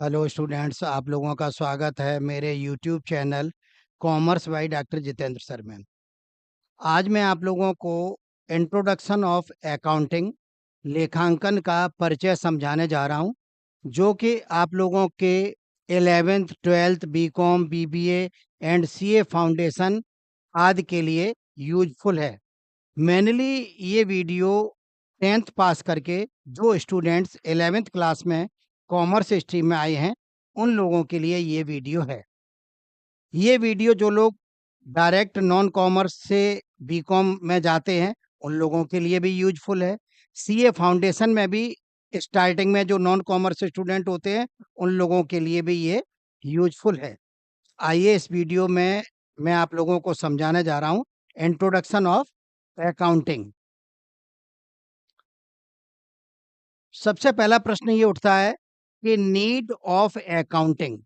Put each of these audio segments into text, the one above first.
Hello students, आप लोगों का स्वागत है मेरे YouTube channel commerce by doctor Jitendra sir में। आज मैं आप लोगों को इंट्रोडक्शन ऑफ अकाउंटिंग लेखांकन का परिचय समझाने जा रहा हूं, जो कि आप लोगों के 11th 12th BCom BBA and CA foundation आदि के लिए यूजफुल है। मेनली ये वीडियो 10th पास करके जो स्टूडेंट्स 11th क्लास में कॉमर्स स्ट्रीम में आए हैं, उन लोगों के लिए ये वीडियो है। ये वीडियो जो लोग डायरेक्ट नॉन कॉमर्स से बीकॉम में जाते हैं, उन लोगों के लिए भी यूजफुल है। सीए फाउंडेशन में भी स्टार्टिंग में जो नॉन कॉमर्स स्टूडेंट होते हैं, उन लोगों के लिए भी ये यूजफुल है। आइए इस वीडियो में मैं आप लोगों को समझाने जा रहा हूँ इंट्रोडक्शन ऑफ अकाउंटिंग। सबसे पहला प्रश्न ये उठता है कि नीड ऑफ अकाउंटिंग,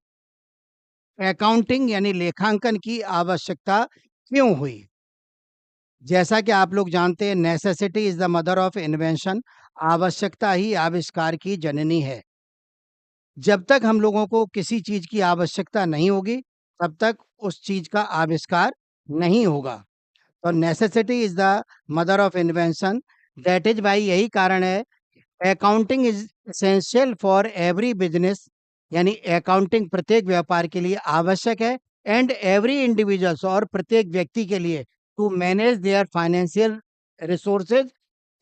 अकाउंटिंग यानी लेखांकन की आवश्यकता क्यों हुई। जैसा कि आप लोग जानते हैं, necessity is the mother of invention, आवश्यकता ही आविष्कार की जननी है। जब तक हम लोगों को किसी चीज की आवश्यकता नहीं होगी, तब तक उस चीज का आविष्कार नहीं होगा। तो necessity is the mother of invention, that is भाई यही कारण है accounting is essential for every business, यानी अकाउंटिंग प्रत्येक व्यापार के लिए आवश्यक है। एंड एवरी इंडिविजुअल्स, और प्रत्येक व्यक्ति के लिए, to manage their financial resources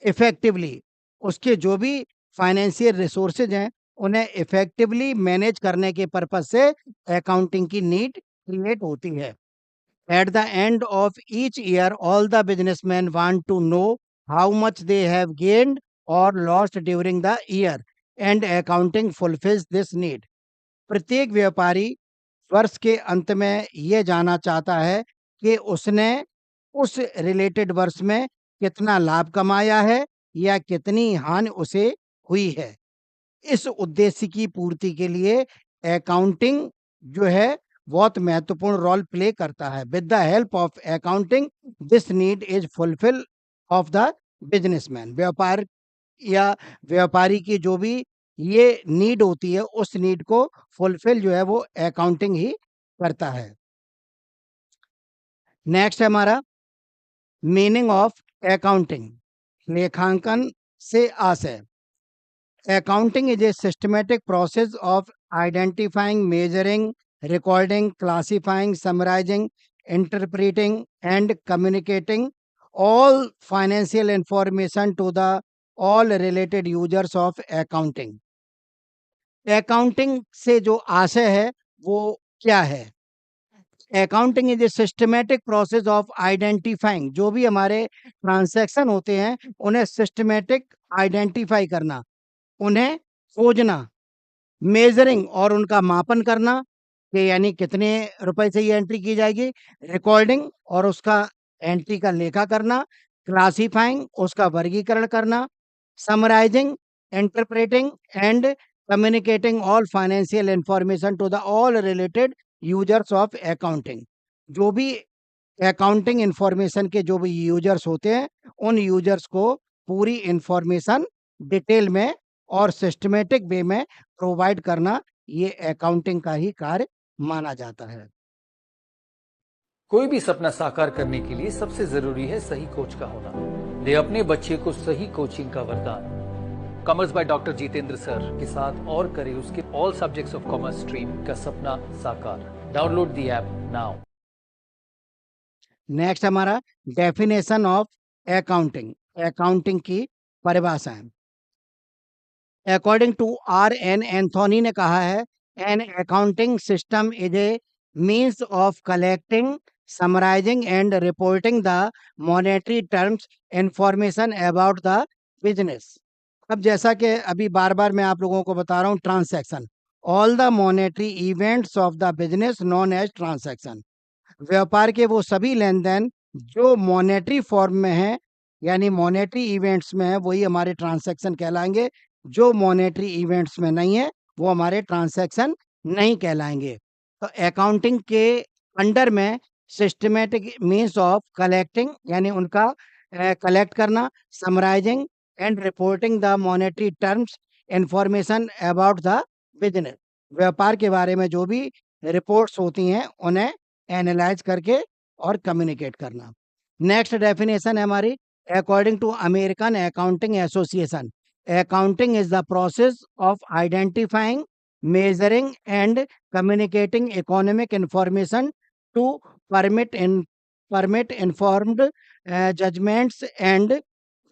effectively, उसके जो भी फाइनेंशियल रिसोर्सेज हैं उन्हें इफेक्टिवली मैनेज करने के पर्पज से अकाउंटिंग की नीड क्रिएट होती है। At the end of each year, all the businessmen want to know how much they have gained or lost during the year, and accounting fulfills this need. प्रत्येक व्यापारी वर्ष के अंत में ये जानना चाहता है कि उसने उस रिलेटेड वर्ष में कितना लाभ कमाया है या कितनी हानि उसे हुई है। इस उद्देश्य की पूर्ति के लिए अकाउंटिंग जो है बहुत महत्वपूर्ण रोल प्ले करता है। With the help of accounting this need is fulfil of the businessman, व्यापार या व्यापारी की जो भी ये नीड होती है, उस नीड को फुलफिल जो है वो अकाउंटिंग ही करता है। नेक्स्ट है हमारा मीनिंग ऑफ अकाउंटिंग, लेखांकन से आशय। Accounting is a systematic process of identifying, measuring, recording, classifying, summarizing, interpreting, and communicating all financial information to the all related users of accounting. Accounting से जो आशय है वो क्या है? Accounting is a systematic process of identifying, जो भी हमारे ट्रांसैक्शन होते हैं उन्हें सिस्टमेटिक आइडेंटिफाई करना, उन्हें खोजना, मेजरिंग और उनका मापन करना कि यानी कितने रुपए से ये एंट्री की जाएगी, रिकॉर्डिंग और उसका एंट्री का लेखा करना, क्लासिफाइंग उसका वर्गीकरण करना, summarising, interpreting and communicating all financial information to the all related users of accounting. जो भी अकाउंटिंग इंफॉर्मेशन के जो भी यूजर्स होते हैं, उन यूजर्स को पूरी इंफॉर्मेशन डिटेल में और सिस्टमेटिक वे में प्रोवाइड करना, ये अकाउंटिंग का ही कार्य माना जाता है। कोई भी सपना साकार करने के लिए सबसे जरूरी है सही कोच का होना। दे अपने बच्चे को सही कोचिंग का वरदान। Commerce by doctor Jitendra sir के साथ और करे उसके all subjects of commerce stream का सपना साकार। Download the app now. Next हमारा डेफिनेशन ऑफ अकाउंटिंग, अकाउंटिंग की परिभाषा है। According to R N Anthony ने कहा है, an accounting system is a means of collecting, summarizing and reporting the monetary terms information about the business. अब जैसा कि अभी बार बार मैं आप लोगों को बता रहा हूँ, transaction, all the monetary events of the business known as transaction, व्यापार के वो सभी लेन देन जो मॉनेटरी फॉर्म में है यानी मॉनेटरी इवेंट्स में है, वही हमारे ट्रांसैक्शन कहलाएंगे। जो मॉनेटरी इवेंट्स में नहीं है वो हमारे ट्रांसैक्शन नहीं कहलाएंगे। तो अकाउंटिंग के अंडर में सिस्टमेटिक मीन्स ऑफ कलेक्टिंग यानी उनका कलेक्ट करना, summarizing and reporting the monetary terms information about the business, व्यापार के बारे में जो भी रिपोर्ट्स होती हैं उन्हें एनालाइज करके और कम्युनिकेट करना। नेक्स्ट डेफिनेशन है हमारी, according to American accounting association, accounting is the process of identifying, measuring and communicating economic information to permit informed judgments and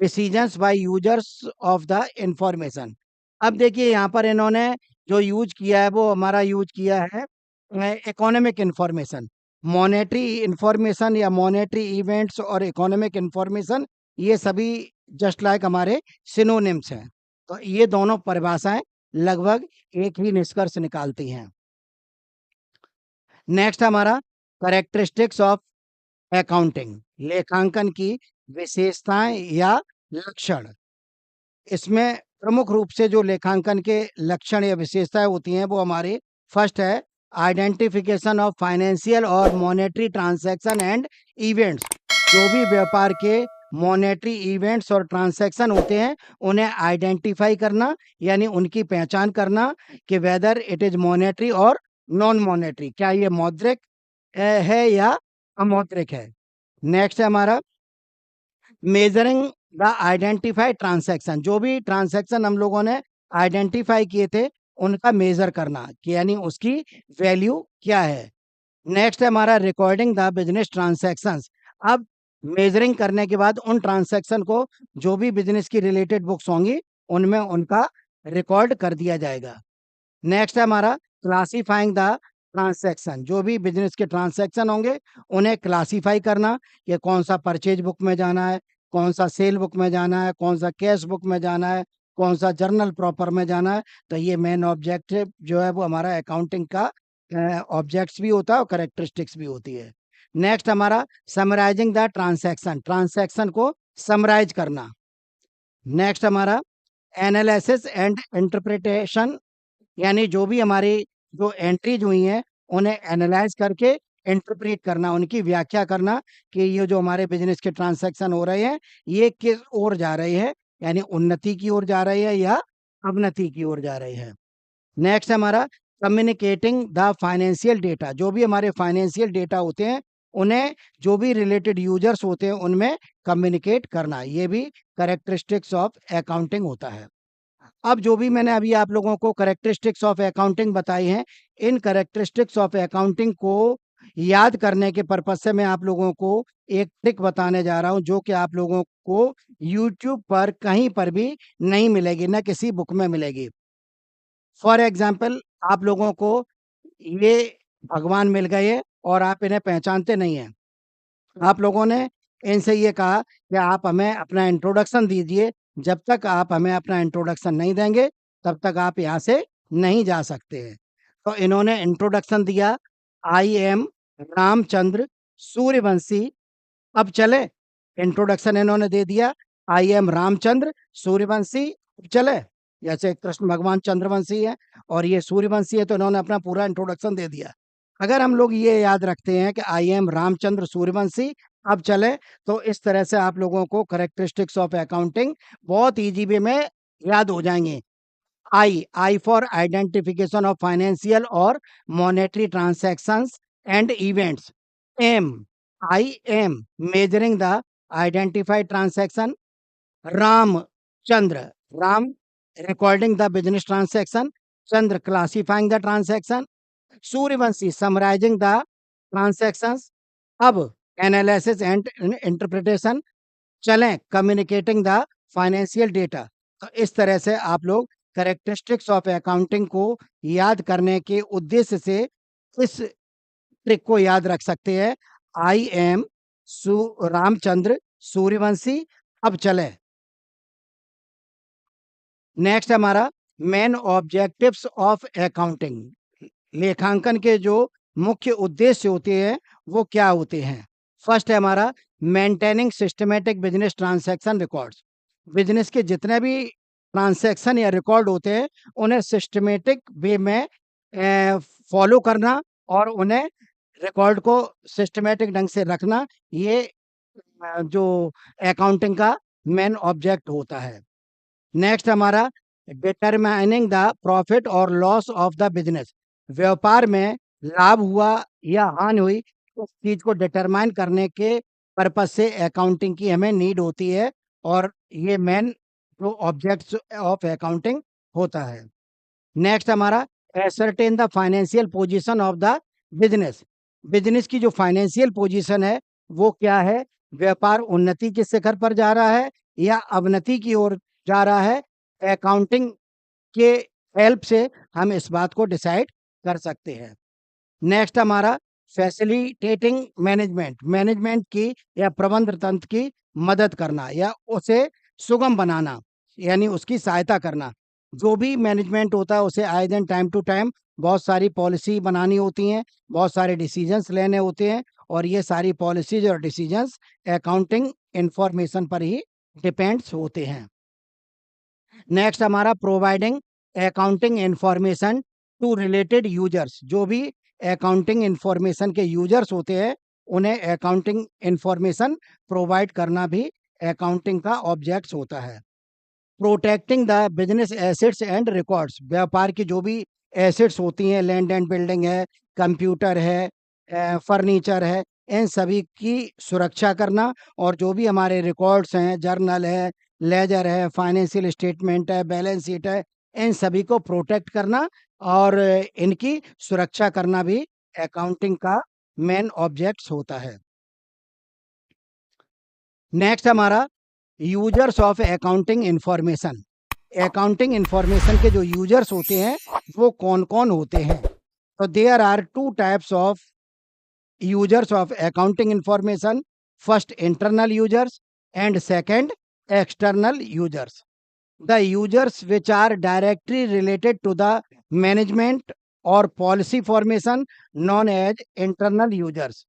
decisions by users of the information। अब देखिए यहाँ पर इन्होंने जो यूज किया है वो हमारा यूज किया है इकोनॉमिक इंफॉर्मेशन। मॉनेटरी इंफॉर्मेशन या मॉनेटरी इवेंट्स और इकोनॉमिक इंफॉर्मेशन, ये सभी जस्ट लाइक हमारे सिनोनिम्स हैं। तो ये दोनों परिभाषाएं लगभग एक ही निष्कर्ष निकालती हैं। नेक्स्ट हमारा करेक्टरिस्टिक्स ऑफ अकाउंटिंग, लेखांकन की विशेषताएं या लक्षण। इसमें प्रमुख रूप से जो लेखांकन के लक्षण या विशेषताएं होती हैं वो हमारी, फर्स्ट है आइडेंटिफिकेशन ऑफ फाइनेंशियल और मॉनेटरी ट्रांजैक्शन एंड इवेंट्स। जो भी व्यापार के मॉनेटरी इवेंट्स और ट्रांजैक्शन होते हैं उन्हें आइडेंटिफाई करना, यानी उनकी पहचान करना कि वेदर इट इज मॉनेटरी और नॉन मॉनेटरी, क्या ये मौद्रिक है या अमौद्रिक है। नेक्स्ट है हमारा मेजरिंग द आइडेंटिफाइड ट्रांजैक्शन, जो भी ट्रांजैक्शन हम लोगों ने आइडेंटिफाई किए थे उनका मेजर करना कि यानी उसकी वैल्यू क्या है। नेक्स्ट है हमारा रिकॉर्डिंग द बिजनेस ट्रांजैक्शंस। अब मेजरिंग करने के बाद उन ट्रांजैक्शन को जो भी बिजनेस की रिलेटेड बुक्स होंगी उनमें उनका रिकॉर्ड कर दिया जाएगा। नेक्स्ट है हमारा क्लासीफाइंग द ट्रांजैक्शन, जो भी बिजनेस के ट्रांजैक्शन होंगे उन्हें क्लासीफाई करना कि कौन सा परचेज बुक में जाना है, कौन सा सेल बुक में जाना है, कौन सा कैश बुक में जाना है, कौन सा जर्नल प्रॉपर में जाना है। तो ये मेन ऑब्जेक्टिव जो है वो हमारा अकाउंटिंग का ऑब्जेक्ट्स भी होता है और करेक्टरिस्टिक्स भी होती है। नेक्स्ट हमारा समराइजिंग द ट्रांजैक्शन, ट्रांजैक्शन को समराइज करना। नेक्स्ट हमारा एनालिसिस एंड इंटरप्रिटेशन, यानी जो भी हमारी जो एंट्रीज हुई हैं उन्हें एनालाइज करके इंटरप्रेट करना, उनकी व्याख्या करना कि ये जो हमारे बिजनेस के ट्रांजैक्शन हो रहे हैं ये किस ओर जा रहे हैं, यानी उन्नति की ओर जा रहे हैं या अवनति की ओर जा रहे हैं। नेक्स्ट हमारा कम्युनिकेटिंग द फाइनेंशियल डेटा, जो भी हमारे फाइनेंशियल डेटा होते हैं उन्हें जो भी रिलेटेड यूजर्स होते हैं उनमें कम्युनिकेट करना, ये भी करेक्टरिस्टिक्स ऑफ अकाउंटिंग होता है। अब जो भी मैंने अभी आप लोगों को करेक्टरिस्टिक्स ऑफ अकाउंटिंग बताई हैं, इन करेक्टरिस्टिक्स ऑफ अकाउंटिंग को याद करने के पर्पज से मैं आप लोगों को एक ट्रिक बताने जा रहा हूं जो कि आप लोगों को YouTube पर कहीं पर भी नहीं मिलेगी, ना किसी बुक में मिलेगी। फॉर एग्जाम्पल आप लोगों को ये भगवान मिल गए और आप इन्हें पहचानते नहीं हैं। आप लोगों ने इनसे ये कहा कि आप हमें अपना इंट्रोडक्शन दीजिए, जब तक आप हमें अपना इंट्रोडक्शन नहीं देंगे तब तक आप यहाँ से नहीं जा सकते हैं। तो इन्होंने इंट्रोडक्शन दिया, आई एम रामचंद्र सूर्यवंशी, अब चले। इंट्रोडक्शन इन्होंने दे दिया, आई एम रामचंद्र सूर्यवंशी, अब चले। जैसे कृष्ण भगवान चंद्रवंशी है और ये सूर्यवंशी है तो इन्होंने अपना पूरा इंट्रोडक्शन दे दिया। अगर हम लोग ये याद रखते हैं कि आई एम रामचंद्र सूर्यवंशी, अब चले, तो इस तरह से आप लोगों को करेक्टरिस्टिक्स ऑफ अकाउंटिंग बहुत इजी वे में याद हो जाएंगे। I for identification of financial और monetary transactions and events. M, I am measuring the identified transaction. Ram Chandra, Ram recording the business transaction, Chandra classifying the transaction, Suryavanshi summarizing the transactions. अब analysis and interpretation, चलें communicating the financial data. तो इस तरह से आप लोग characteristics of accounting को याद करने के उद्देश्य से इस ट्रिक को याद रख सकते हैं। आई एम रामचंद्र सूर्यवंशी, अब चले। नेक्स्ट हमारा मेन ऑब्जेक्टिव्स ऑफ अकाउंटिंग, लेखांकन के जो मुख्य उद्देश्य होते हैं वो क्या होते हैं। फर्स्ट है हमारा maintaining systematic business transaction records, business के जितने भी ट्रांजैक्शन या रिकॉर्ड होते हैं उन्हें सिस्टमेटिक वे में फॉलो करना और उन्हें रिकॉर्ड को सिस्टमेटिक ढंग से रखना, ये जो अकाउंटिंग का मेन ऑब्जेक्ट होता है। नेक्स्ट हमारा डिटरमाइनिंग द प्रॉफिट और लॉस ऑफ द बिजनेस, व्यापार में लाभ हुआ या हानि हुई, उस चीज को डिटरमाइन करने के पर्पज से अकाउंटिंग की हमें नीड होती है, और ये मेन जो ऑब्जेक्ट्स ऑफ अकाउंटिंग होता है। नेक्स्ट हमारा ascertain the financial position of the business, business की जो फाइनेंशियल पोजीशन है वो क्या है, व्यापार उन्नति के शिखर पर जा रहा है या अवनति की ओर जा रहा है, अकाउंटिंग के हेल्प से हम इस बात को डिसाइड कर सकते हैं। नेक्स्ट हमारा फैसिलिटेटिंग मैनेजमेंट, मैनेजमेंट की या प्रबंध तंत्र की मदद करना या उसे सुगम बनाना, यानी उसकी सहायता करना। जो भी मैनेजमेंट होता है उसे आए दिन टाइम टू टाइम बहुत सारी पॉलिसी बनानी होती हैं, बहुत सारे डिसीजंस लेने होते हैं, और ये सारी पॉलिसीज और डिसीजंस अकाउंटिंग इंफॉर्मेशन पर ही डिपेंड्स होते हैं। नेक्स्ट हमारा providing accounting information to related users, जो भी अकाउंटिंग इंफॉर्मेशन के यूजर्स होते हैं उन्हें अकाउंटिंग इंफॉर्मेशन प्रोवाइड करना भी अकाउंटिंग का ऑब्जेक्ट्स होता है। Protecting the business assets and records, व्यापार की जो भी एसेट्स होती हैं, लैंड एंड बिल्डिंग है, कंप्यूटर है, फर्नीचर है, इन सभी की सुरक्षा करना, और जो भी हमारे रिकॉर्ड्स हैं, जर्नल है, लेजर है, फाइनेंशियल स्टेटमेंट है, बैलेंस शीट है, इन सभी को प्रोटेक्ट करना और इनकी सुरक्षा करना भी अकाउंटिंग का मेन ऑब्जेक्ट्स होता है। नेक्स्ट हमारा users of accounting information, accounting information के जो यूजर्स होते हैं वो कौन कौन होते हैं। तो there are two types of users of accounting information, first internal users and second external users. The users which are directly related to the management or policy formation known as internal users.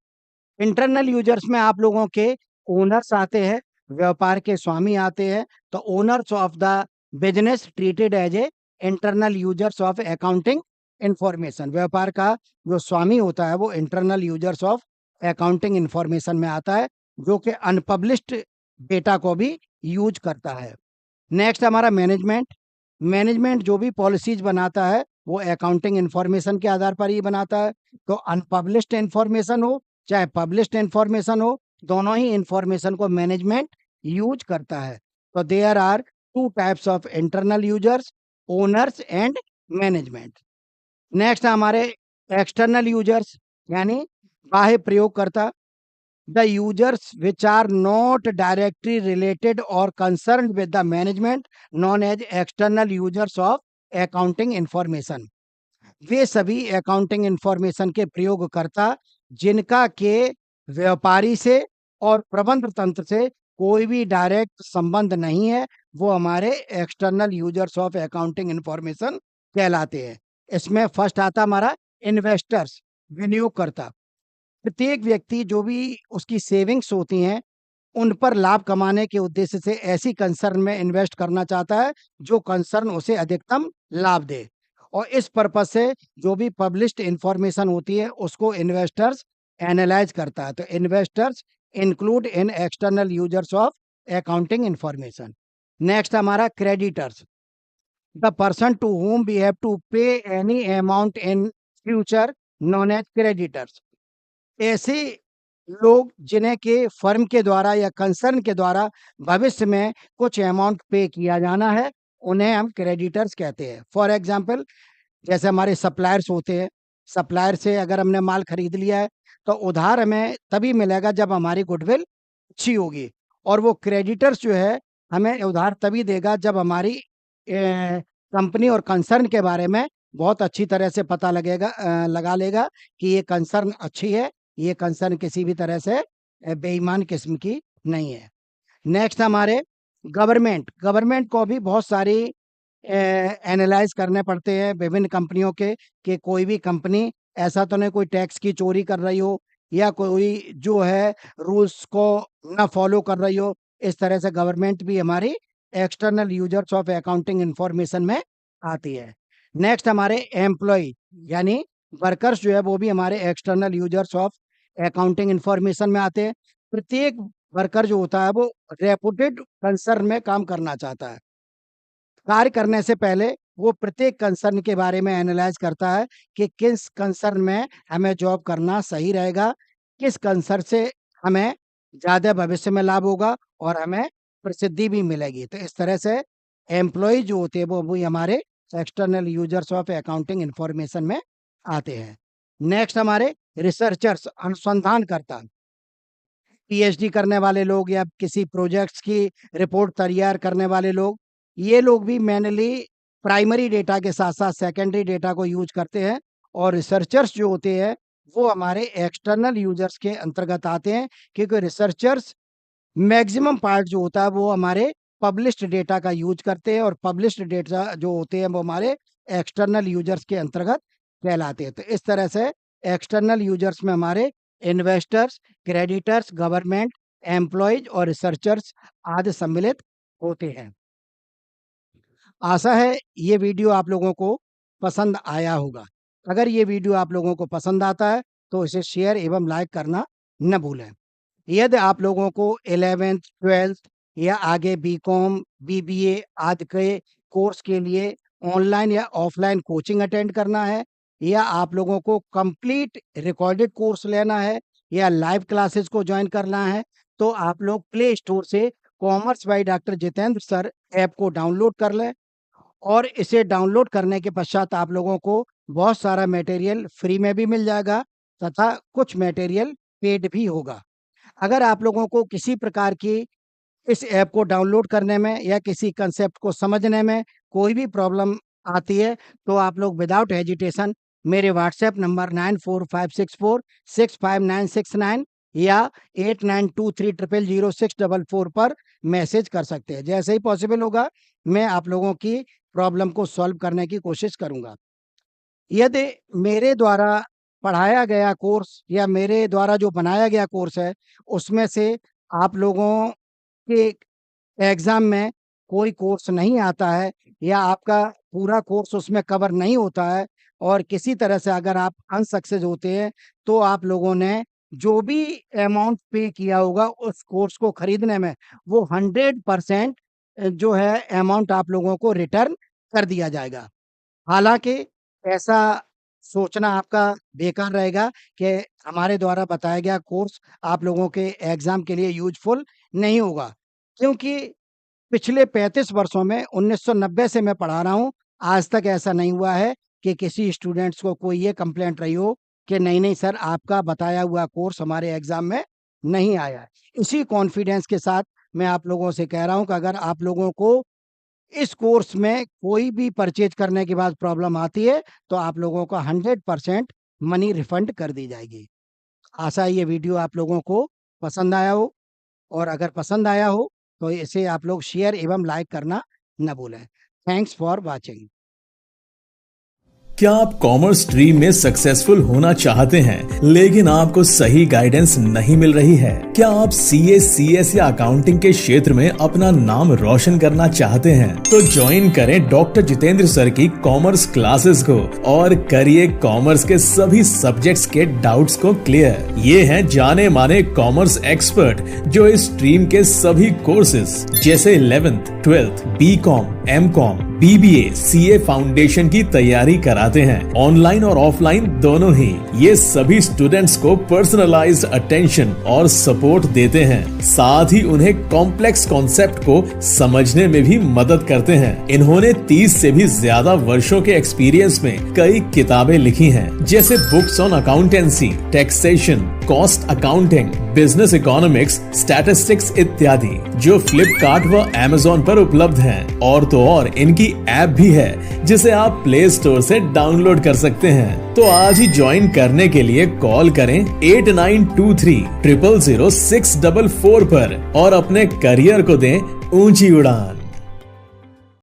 Internal users में आप लोगों के owners आते हैं, व्यापार के स्वामी आते हैं, तो owners of the business treated as a internal users of accounting information, व्यापार का जो स्वामी होता है वो internal users of accounting information में आता है, जो कि अनपब्लिश्ड डेटा को भी यूज करता है। नेक्स्ट हमारा मैनेजमेंट, मैनेजमेंट जो भी पॉलिसीज बनाता है वो अकाउंटिंग इंफॉर्मेशन के आधार पर ही बनाता है, तो अनपब्लिश्ड इंफॉर्मेशन हो चाहे पब्लिश्ड इंफॉर्मेशन हो, दोनों ही इंफॉर्मेशन को मैनेजमेंट यूज करता है। तो there are two types of internal users, owners and management. Next हमारे एक्सटर्नल यूजर्स यानी बाह्य प्रयोगकर्ता, the users which are not directly related और concerned with the management known as external users of accounting information, वे सभी accounting information के प्रयोगकर्ता जिनका के व्यापारी से और प्रबंध तंत्र से कोई भी डायरेक्ट संबंध नहीं है, वो हमारे external users of accounting information कहलाते हैं। इसमें फर्स्ट आता हमारा इन्वेस्टर्स, विनियोगकर्ता, प्रत्येक व्यक्ति जो भी उसकी सेविंग्स होती हैं उन पर लाभ कमाने के उद्देश्य से ऐसी कंसर्न में इन्वेस्ट करना चाहता है जो कंसर्न उसे अधिकतम लाभ दे, और इस पर्पज से जो भी पब्लिश्ड इंफॉर्मेशन होती है उसको इन्वेस्टर्स एनालाइज करता है। तो investors include in external users of accounting information. Next हमारा creditors, the person to whom we have to pay any amount in future known as creditors, ऐसे लोग जिन्हें के फर्म के द्वारा या कंसर्न के द्वारा भविष्य में कुछ अमाउंट पे किया जाना है उन्हें हम क्रेडिटर्स कहते हैं। फॉर एग्जांपल जैसे हमारे सप्लायर्स होते हैं, सप्लायर से अगर हमने माल खरीद लिया है तो उधार हमें तभी मिलेगा जब हमारी गुडविल अच्छी होगी, और वो क्रेडिटर्स जो है हमें उधार तभी देगा जब हमारी कंपनी और कंसर्न के बारे में बहुत अच्छी तरह से पता लगा लेगा कि ये कंसर्न अच्छी है, ये कंसर्न किसी भी तरह से बेईमान किस्म की नहीं है। नेक्स्ट हमारे गवर्नमेंट, गवर्नमेंट को भी बहुत सारी एनालाइज करने पड़ते हैं विभिन्न कंपनियों के, कि कोई भी कंपनी ऐसा तो नहीं कोई टैक्स की चोरी कर रही हो या कोई जो है रूल्स को ना फॉलो कर रही हो। इस तरह से गवर्नमेंट भी हमारी external users of accounting information में आती है। नेक्स्ट हमारे एम्प्लॉय यानी वर्कर्स जो है वो भी हमारे external users of accounting information में आते हैं। प्रत्येक वर्कर जो होता है वो रेपुटेड कंसर्न में काम करना चाहता है, कार्य करने से पहले वो प्रत्येक कंसर्न के बारे में एनालाइज करता है कि किस कंसर्न में हमें जॉब करना सही रहेगा, किस कंसर्न से हमें ज़्यादा भविष्य में लाभ होगा और हमें प्रसिद्धि भी मिलेगी। तो इस तरह से एम्प्लॉई जो होते हैं वो हमारे external users of accounting information में आते हैं। नेक्स्ट हमारे रिसर्चर्स, अनुसंधानकर्ता, पीएचडी करने वाले लोग या किसी प्रोजेक्ट्स की रिपोर्ट तैयार करने वाले लोग, ये लोग भी मेनली प्राइमरी डेटा के साथ साथ सेकेंडरी डेटा को यूज करते हैं। और रिसर्चर्स जो होते हैं वो हमारे एक्सटर्नल यूजर्स के अंतर्गत आते हैं, क्योंकि रिसर्चर्स मैक्सिमम पार्ट जो होता है वो हमारे पब्लिश्ड डेटा का यूज करते हैं, और पब्लिश्ड डेटा जो होते हैं वो हमारे एक्सटर्नल यूजर्स के अंतर्गत कहलाते हैं। तो इस तरह से एक्सटर्नल यूजर्स में हमारे इन्वेस्टर्स, क्रेडिटर्स, गवर्नमेंट, एम्प्लॉयज और रिसर्चर्स आदि सम्मिलित होते हैं। आशा है ये वीडियो आप लोगों को पसंद आया होगा। अगर ये वीडियो आप लोगों को पसंद आता है तो इसे शेयर एवं लाइक करना न भूलें। यदि आप लोगों को 11th 12th या आगे बीकॉम, बीबीए आदि के कोर्स के लिए ऑनलाइन या ऑफलाइन कोचिंग अटेंड करना है, या आप लोगों को कंप्लीट रिकॉर्डेड कोर्स लेना है, या लाइव क्लासेस को ज्वाइन करना है, तो आप लोग प्ले स्टोर से commerce by doctor Jitendra sir app को डाउनलोड कर लें। और इसे डाउनलोड करने के पश्चात आप लोगों को बहुत सारा मटेरियल फ्री में भी मिल जाएगा तथा कुछ मटेरियल पेड भी होगा। अगर आप लोगों को किसी प्रकार की इस ऐप को डाउनलोड करने में या किसी कंसेप्ट को समझने में कोई भी प्रॉब्लम आती है तो आप लोग विदाउट हेजिटेशन मेरे व्हाट्सएप नंबर 9456465969 या 8923000644 पर मैसेज कर सकते हैं। जैसे ही पॉसिबल होगा मैं आप लोगों की प्रॉब्लम को सॉल्व करने की कोशिश करूंगा। यदि मेरे द्वारा पढ़ाया गया कोर्स या मेरे द्वारा जो बनाया गया कोर्स है उसमें से आप लोगों के एग्जाम में कोई कोर्स नहीं आता है या आपका पूरा कोर्स उसमें कवर नहीं होता है और किसी तरह से अगर आप अनसक्सेस होते हैं तो आप लोगों ने जो भी अमाउंट पे किया होगा उस कोर्स को खरीदने में वो 100% जो है अमाउंट आप लोगों को रिटर्न कर दिया जाएगा। हालांकि ऐसा सोचना आपका बेकार रहेगा कि हमारे द्वारा बताया गया कोर्स आप लोगों के एग्जाम के लिए यूजफुल नहीं होगा, क्योंकि पिछले 35 वर्षों में 1990 से मैं पढ़ा रहा हूँ, आज तक ऐसा नहीं हुआ है कि किसी स्टूडेंट्स को कोई ये कंप्लेंट रही हो कि नहीं सर आपका बताया हुआ कोर्स हमारे एग्जाम में नहीं आया है। इसी कॉन्फिडेंस के साथ मैं आप लोगों से कह रहा हूँ कि अगर आप लोगों को इस कोर्स में कोई भी परचेज करने के बाद प्रॉब्लम आती है तो आप लोगों को 100% मनी रिफंड कर दी जाएगी। आशा है ये वीडियो आप लोगों को पसंद आया हो, और अगर पसंद आया हो तो इसे आप लोग शेयर एवं लाइक करना न भूलें। Thanks for watching. क्या आप कॉमर्स स्ट्रीम में सक्सेसफुल होना चाहते हैं लेकिन आपको सही गाइडेंस नहीं मिल रही है? क्या आप सीए, सीएस या अकाउंटिंग के क्षेत्र में अपना नाम रोशन करना चाहते हैं? तो ज्वाइन करें डॉक्टर जितेंद्र सर की कॉमर्स क्लासेस को और करिए कॉमर्स के सभी सब्जेक्ट्स के डाउट्स को क्लियर। ये हैं जाने माने कॉमर्स एक्सपर्ट जो इस स्ट्रीम के सभी कोर्सेज जैसे 11th 12th B Com, M Com, BBA, CA foundation की तैयारी कराते हैं, ऑनलाइन और ऑफलाइन दोनों ही। ये सभी स्टूडेंट्स को पर्सनलाइज्ड अटेंशन और सपोर्ट देते हैं, साथ ही उन्हें कॉम्प्लेक्स कॉन्सेप्ट को समझने में भी मदद करते हैं। इन्होंने 30 से भी ज्यादा वर्षों के एक्सपीरियंस में कई किताबें लिखी हैं, जैसे books on accountancy, taxation, cost accounting, business economics, statistics इत्यादि, जो फ्लिपकार्ट व अमेज़न पर उपलब्ध हैं। और तो और इनकी ऐप भी है जिसे आप प्ले स्टोर से डाउनलोड कर सकते हैं। तो आज ही ज्वाइन करने के लिए कॉल करें 8923000644 पर और अपने करियर को दें ऊंची उड़ान।